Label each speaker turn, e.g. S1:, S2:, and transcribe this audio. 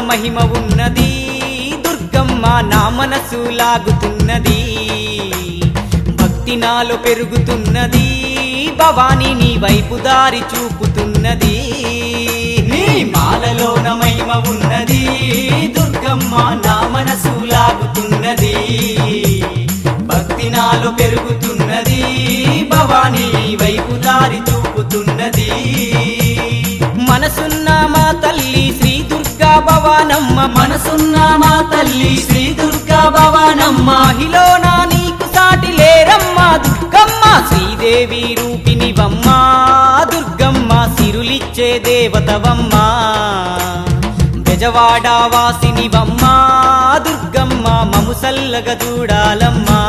S1: మహిమ ఉన్నది దుర్గమ్మ నా మనసు లాగుతున్నది భక్తి నాలో పెరుగుతున్నది భవాని నీ వైపు దారి చూపుతున్నది నీ మాలలోన మహిమ ఉన్నది దుర్గమ్మ నా మనసు లాగుతున్నది భక్తి నాలో పెరుగుతున్నది భవాని నీ వైపు దారి చూపుతున్నది మనసున్న మా తల్లి శ్రీ దుర్గా భవానమ్మ మనసున్న మా తల్లి శ్రీ దుర్గా భవానమ్మ మహిళన నీకు సాటి లేరమ్మ దుర్గమ్మ శ్రీదేవి రూపినివమ్మ దుర్గమ్మ సిరులిచ్చే దేవతవమ్మ బెజవాడ వాసినివమ్మ దుర్గమ్మ మము సల్లగ చూడాలమ్మా